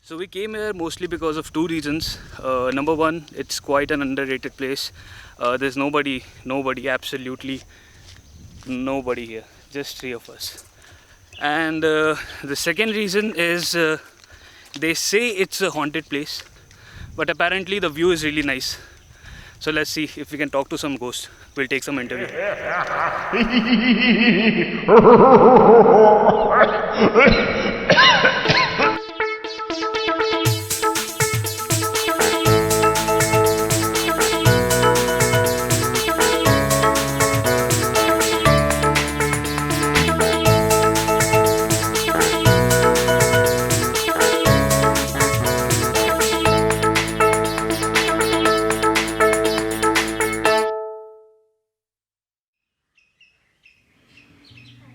So we came here mostly because of two reasons. Number one, it's quite an underrated place. There's nobody, absolutely nobody here. Just three of us. And the second reason is they say it's a haunted place, but apparently the view is really nice. So let's see if we can talk to some ghosts. We'll take some interview.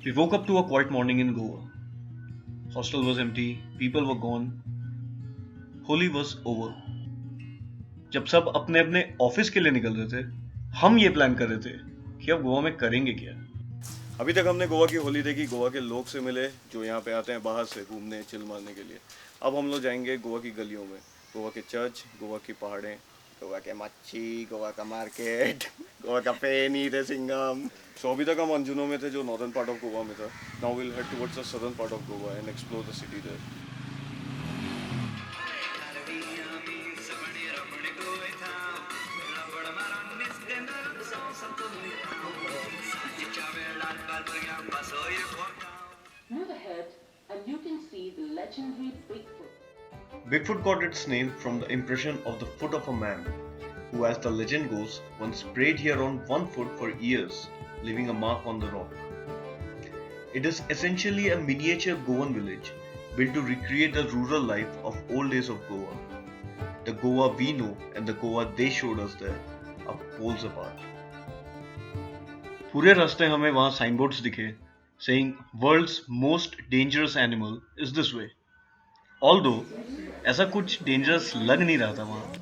We woke up to a quiet morning in Goa. Hostel was empty, people were gone, Holi was over. जब सब अपने अपने office के लिए निकल रहे थे, हम ये प्लान कर रहे थे कि अब गोवा में करेंगे क्या। अभी तक हमने गोवा की होली देखी, गोवा के लोग से मिले जो यहाँ पे आते हैं बाहर से घूमने चिल मारने के लिए। अब हम लोग जाएंगे गोवा की गलियों में, गोवा के चर्च, गोवा की पहाड़ें, गोवा के मच्छी, गोवा का मार्केट, गोवा का पेनी रेसिंगम। सो अभी तक हम अंजुनो में थे जो नॉर्दर्न पार्ट ऑफ गोवा में था। Now will head towards the southern part of Goa and explore the city there. Move ahead and you can see the legendary Bigfoot. Bigfoot got its name from the impression of the foot of a man, who, as the legend goes, once prayed here on one foot for years, leaving a mark on the rock. It is essentially a miniature Goan village built to recreate the rural life of old days of Goa. The Goa we know and the Goa they showed us there are poles apart. पूरे रास्ते हमें वहाँ साइनबोर्ड्स दिखे saying world's most dangerous animal is this way. Although ऐसा कुछ dangerous लग नहीं रहा था वहाँ.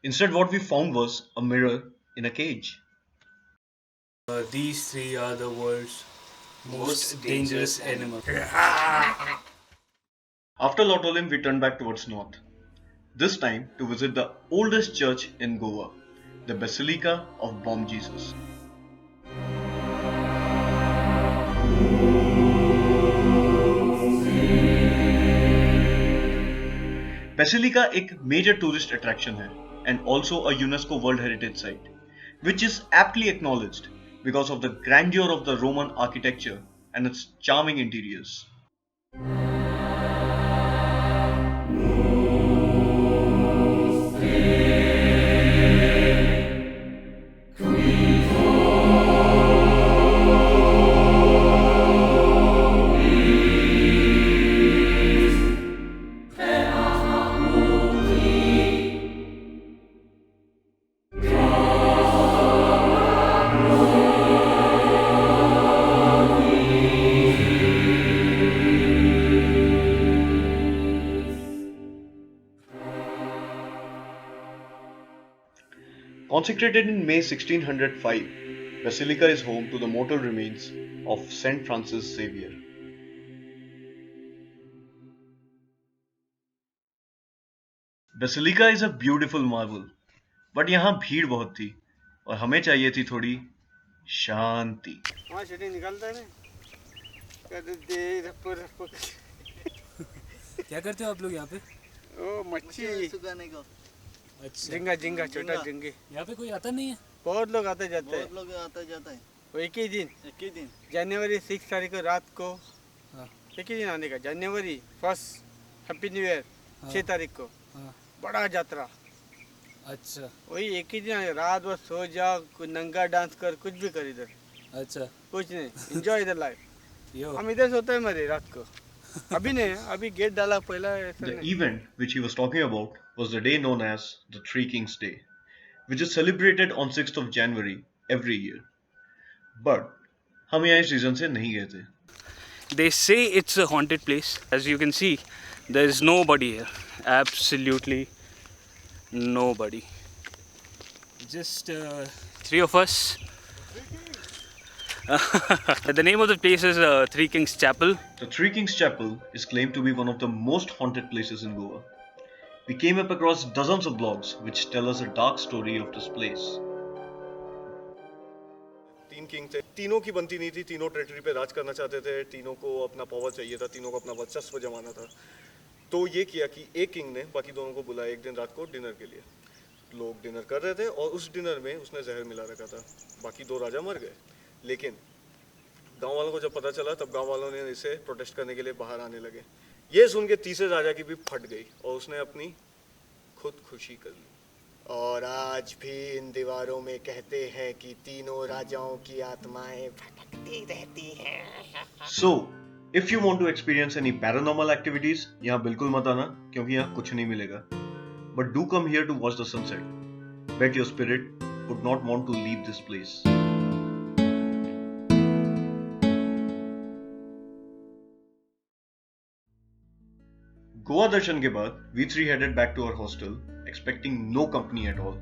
Instead, what we found was a mirror in a cage. These three are the world's most dangerous animals. After Lotolim, we turned back towards north. This time to visit the oldest church in Goa, the Basilica of Bom Jesus. Basilica एक major tourist attraction है and also a UNESCO World Heritage Site, which is aptly acknowledged because of the grandeur of the Roman architecture and its charming interiors. Consecrated in May 1605, Basilica is home to the mortal remains of Saint Francis Xavier. Basilica is a beautiful marvel, but यहाँ भीड़ बहुत थी और हमें चाहिए थी थोड़ी शांति. क्या करते हो आप लोग यहाँ पे? ओ मच्छी सुखाने को। अच्छा, झींगा झींगा छोटा झींगे। यहाँ पे कोई आता नहीं है? बहुत लोग आते जाते हैं। बहुत लोग आता जाता है। वो एक ही एक ही दिन जनवरी 6 तारीख को रात को हाँ। एक ही दिन आने का। जनवरी 1 हैप्पी न्यू ईयर 6 तारीख को हाँ। बड़ा यात्रा। अच्छा वही एक ही दिन रात भर सो जाओ, कुछ नंगा डांस कर, कुछ भी कर इधर, अच्छा कुछ नहीं, एंजॉय इधर लाइफ। यो हम इधर सोते हैं मरे रात को। अभी नहीं, अभी गेट डाला पहला ऐसा The नहीं। event which he was talking about was the day known as the Three Kings Day, which is celebrated on 6th of January every year. But हम यहाँ इस reason से नहीं गए थे. They say it's a haunted place. As you can see, there is nobody here. Absolutely nobody. Just three of us. The name of the place is Three Kings Chapel. The Three Kings Chapel is claimed to be one of the most haunted places in Goa. We came up across dozens of blogs which tell us a dark story of this place. तीन king थे, तीनों की बनती नहीं थी, तीनों territory पे राज करना चाहते थे, तीनों को अपना पावर चाहिए था, तीनों को अपना वर्चस्व जमाना था। तो ये किया कि एक किंग ने बाकी दोनों को बुलाया एक दिन रात को डिनर के लिए। लोग डिनर कर रहे थे और उस डिनर में उसने जहर मिला रखा था। बाकी दो राजा मर गए, लेकिन गांव वालों को जब पता चला तब गांव वालों ने इसे प्रोटेस्ट करने के लिए बाहर आने लगे। ये सुन के तीसरे राजा की भी फट गई और उसने अपनी खुदकुशी कर ली। और आज भी इन दीवारों में कहते हैं कि तीनों राजाओं की आत्माएं भटकती रहती हैं। So, if you want to experience any paranormal activities, यहाँ बिल्कुल मत आना क्योंकि यहाँ कुछ नहीं मिलेगा। But do come here to watch the sunset. Bet your spirit would not want to leave this place. Goa darshan के बाद we three headed back to our hostel, expecting no company at all.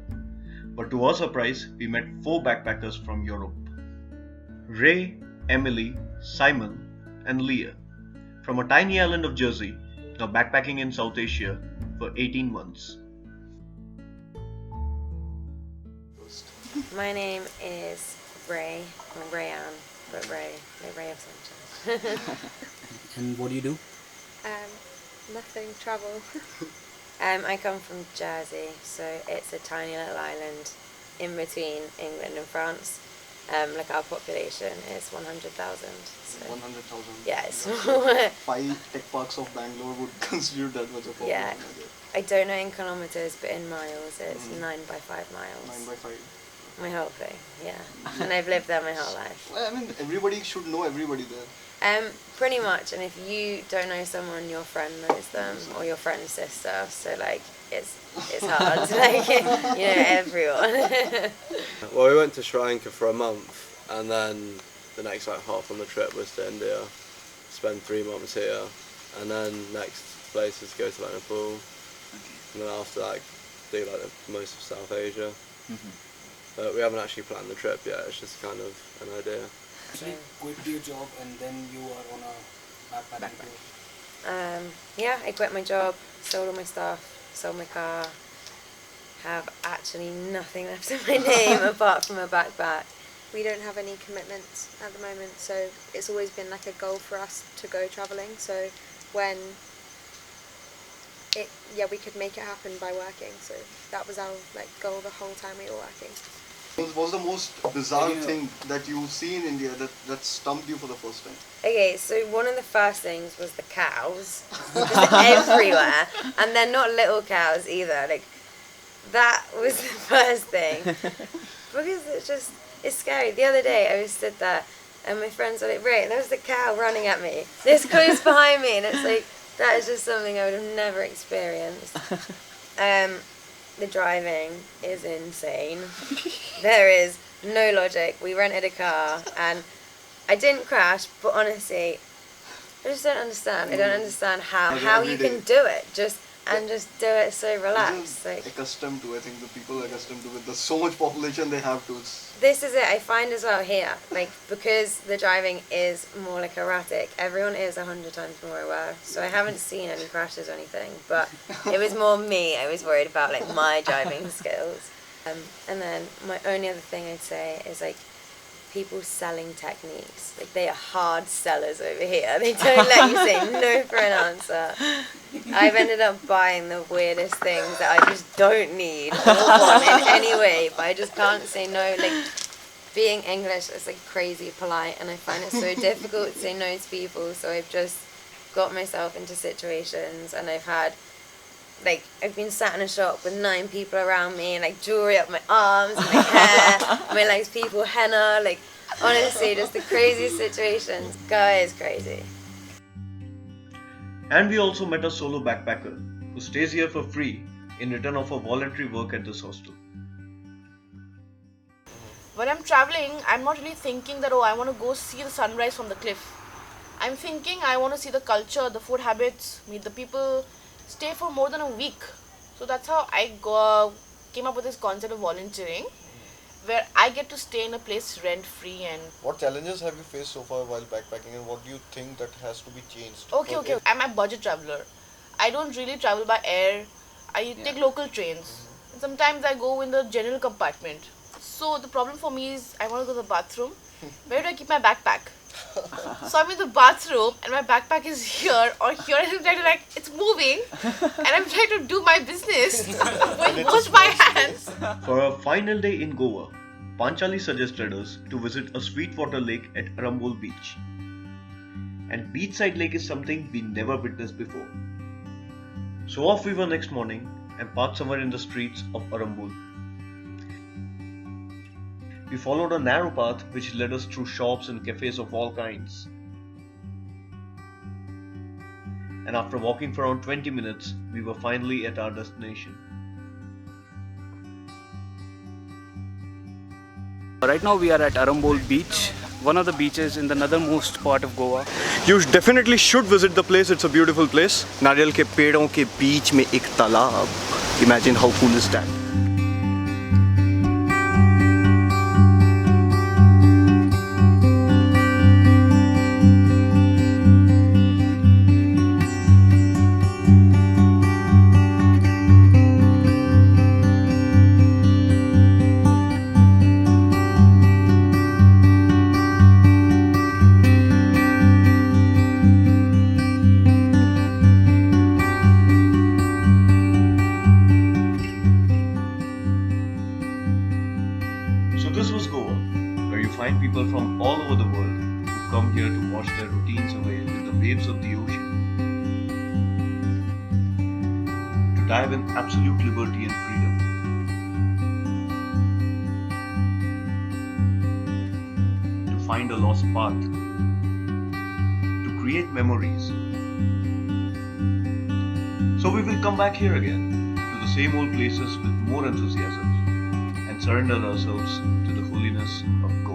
But to our surprise, we met 4 backpackers from Europe. Ray, Emily, Simon, and Leah, from a tiny island of Jersey, now backpacking in South Asia for 18 months. My name is Ray. I'm Rayanne, but Ray of Sunshine. And what do you do? Nothing, travel. I come from Jersey, so it's a tiny little island in between England and France. Like our population is 100,000. So 100,000. yeah, it's 5 tech parks of Bangalore would constitute that much of population. yeah. I don't know in kilometers, but in miles, it's 9 by 5 miles. 9 by 5. My whole thing, yeah. And I've lived there my whole life. Well, I mean, everybody should know everybody there. Pretty much, and if you don't know someone, your friend knows them, or your friend's sister. So like, it's hard. Like, you know everyone. Well, we went to Sri Lanka for a month, and then the next like half on the trip was to India, spend 3 months here, and then next place is to go to like Nepal, and then after that do like most of South Asia. But we haven't actually planned the trip yet. It's just kind of an idea. Actually, quit your job and then you are on a backpacking tour. Yeah, I quit my job, sold all my stuff, sold my car. Have actually nothing left of my name apart from a backpack. We don't have any commitments at the moment, so it's always been like a goal for us to go travelling. So when we could make it happen by working. So that was our like goal the whole time we were working. What was the most bizarre thing that you see in India that stumped you for the first time? Okay, so one of the first things was the cows, just everywhere, and they're not little cows either. Like that was the first thing because it's scary. The other day I was stood there and my friends were like, "Ray, there's the cow running at me this close behind me," and it's like that is just something I would have never experienced. The driving is insane. There is no logic. We rented a car and I didn't crash, but honestly, I just don't understand. I don't understand how you can do it. Just do it so relaxed. Like, Accustomed to, I think the people are accustomed to it. There's so much population they have to. this is it. I find as well here, like because the driving is more like erratic. Everyone is 100 times more aware, so I haven't seen any crashes or anything. But it was more me. I was worried about like my driving skills. And then my only other thing I'd say is like people selling techniques. Like they are hard sellers over here. They don't let you say no for an answer. I've ended up buying the weirdest things that I just don't need or want in any way, but I just can't say no. Like being English is like crazy polite, and I find it so difficult to say no to people. So I've just got myself into situations, and I've been sat in a shop with 9 people around me, and like jewelry up my arms, and my hair, my legs, people henna, like honestly, just the craziest situations. Guy is crazy. And we also met a solo backpacker who stays here for free in return of her voluntary work at this hostel. When I'm traveling, I'm not really thinking that, I want to go see the sunrise from the cliff. I'm thinking I want to see the culture, the food habits, meet the people, stay for more than a week. So that's how I came up with this concept of volunteering. where I get to stay in a place rent free and What challenges have you faced so far while backpacking, and what do you think that has to be changed? okay. I'm a budget traveler. I don't really travel by air. I take local trains. And sometimes I go in the general compartment. So the problem for me is I want to go to the bathroom. Where do I keep my backpack? So I'm in the bathroom and my backpack is here or here, and I'm trying to it's moving and I'm trying to do my business. Wash my hands. For our final day in Goa, Panchali suggested us to visit a sweetwater lake at Arambol Beach. And beachside lake is something we never witnessed before. So off we were next morning and parked somewhere in the streets of Arambol. We followed a narrow path which led us through shops and cafes of all kinds. And after walking for around 20 minutes, we were finally at our destination. Right now we are at Arambol Beach, one of the beaches in the northernmost part of Goa. You definitely should visit the place. It's a beautiful place. नारियल के पेड़ों के बीच में एक तालाब. Imagine how cool is that? So this was Goa, where you find people from all over the world who come here to wash their routines away with the waves of the ocean. To dive in absolute liberty and freedom. To find a lost path. To create memories. So we will come back here again, to the same old places with more enthusiasm, and surrender ourselves to the holiness of God.